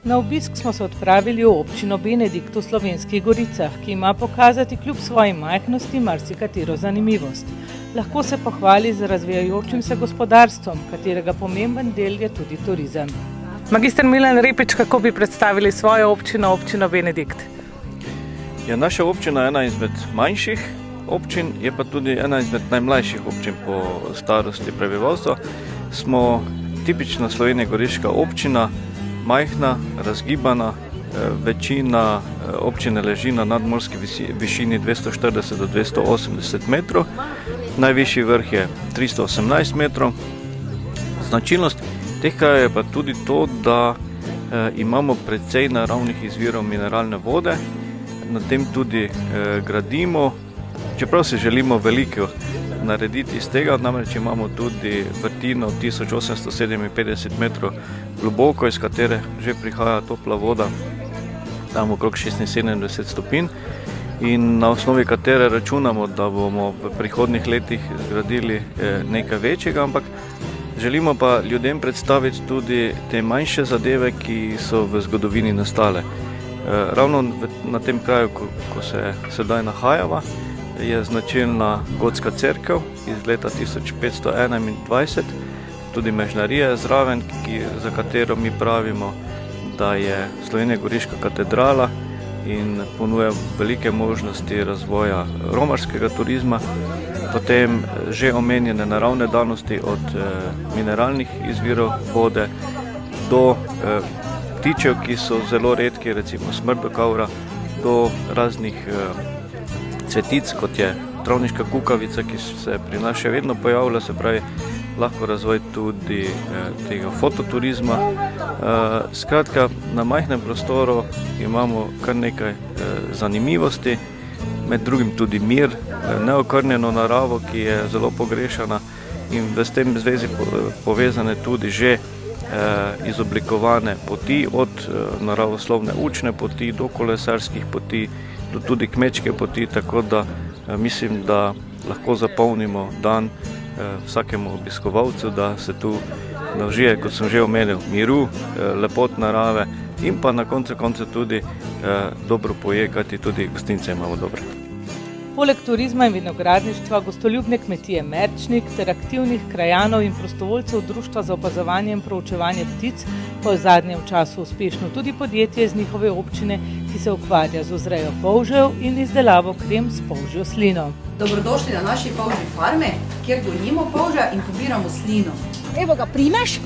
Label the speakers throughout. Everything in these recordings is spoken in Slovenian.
Speaker 1: Na obisk smo se odpravili v občino Benedikt v Slovenskih Goricah, ki ima pokazati kljub svoji majhnosti marsikatero zanimivost. Lahko se pohvali z razvijajočim se gospodarstvom, katerega pomemben del je tudi turizem. Magister Milan Repič, kako bi predstavili svojo občino, občino Benedikt?
Speaker 2: Naša občina je ena izmed manjših občin, je pa tudi ena izmed najmlajših občin po starosti prebivalstva. Smo tipična slovenjegoriška občina, majhna, razgibana, večina občine leži na nadmorski višini 240 do 280 metrov, najvišji vrh je 318 metrov. Značilnost teh krajev je pa tudi to, da imamo precej naravnih izvirov mineralne vode, na tem tudi gradimo, čeprav se želimo veliko narediti iz tega, namreč imamo tudi vrtino 1857 metrov globoko, iz katere že prihaja topla voda, tam okrog 76 stopinj, in na osnovi katere računamo, da bomo v prihodnjih letih zgradili nekaj večjega, ampak želimo pa ljudem predstaviti tudi te manjše zadeve, ki so v zgodovini nastale. Ravno na tem kraju, ko se sedaj nahajava, je značilna gotska cerkev iz leta 1521, tudi mežnarija je zraven, za katero mi pravimo, da je slovenjegoriška katedrala in ponuja velike možnosti razvoja romarskega turizma. Potem že omenjene naravne danosti od mineralnih izvirov vode do ptičev, ki so zelo redki, recimo smrdokavra, do raznih cvetic, kot je travniška kukavica, ki se pri nas še vedno pojavlja, se pravi, lahko razvoj tudi tega fototurizma. Skratka, na majhnem prostoru imamo kar nekaj zanimivosti, med drugim tudi mir, neokrnjeno naravo, ki je zelo pogrešana, in v tem zvezi povezane tudi že izoblikovane poti, od naravoslovne učne poti do kolesarskih poti, do tudi kmečke poti, tako da mislim, da lahko zapolnimo dan vsakemu obiskovalcu, da se tu naužije, kot sem že omenil, miru, lepot narave in pa na koncu tudi dobro poje, kajti tudi gostince imamo dobre.
Speaker 1: Poleg turizma in vinogradništva, gostoljubne kmetije Merčnik ter aktivnih krajanov in prostovoljcev Društva za opazovanje in proučevanje ptic, pa v zadnjem času uspešno tudi podjetje iz njihove občine, ki se ukvarja z vzrejo polžev in izdelavo krem s polžjo slino.
Speaker 3: Dobrodošli na naši polžji farmi, kjer gojimo polža in pobiramo slino.
Speaker 4: Evo ga primeš,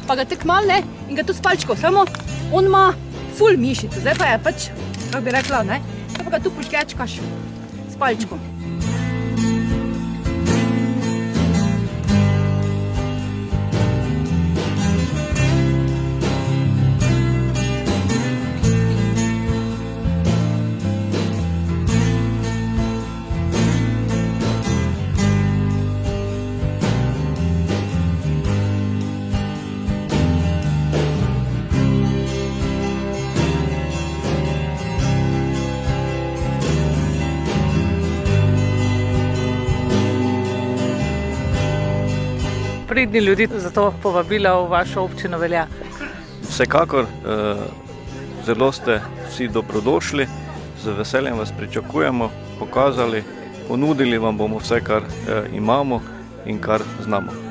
Speaker 4: pa ga tek malo, ne, in ga tu s palčko, samo on ima ful mišice, zdaj pa je pač, kako bi rekla, ne, pa ga tu poškečkaš s palčko.
Speaker 1: Pridni ljudi zato povabila v vašo občino velja?
Speaker 2: Vsekakor, zelo ste vsi dobrodošli, z veseljem vas pričakujemo, pokazali, ponudili vam bomo vse, kar imamo in kar znamo.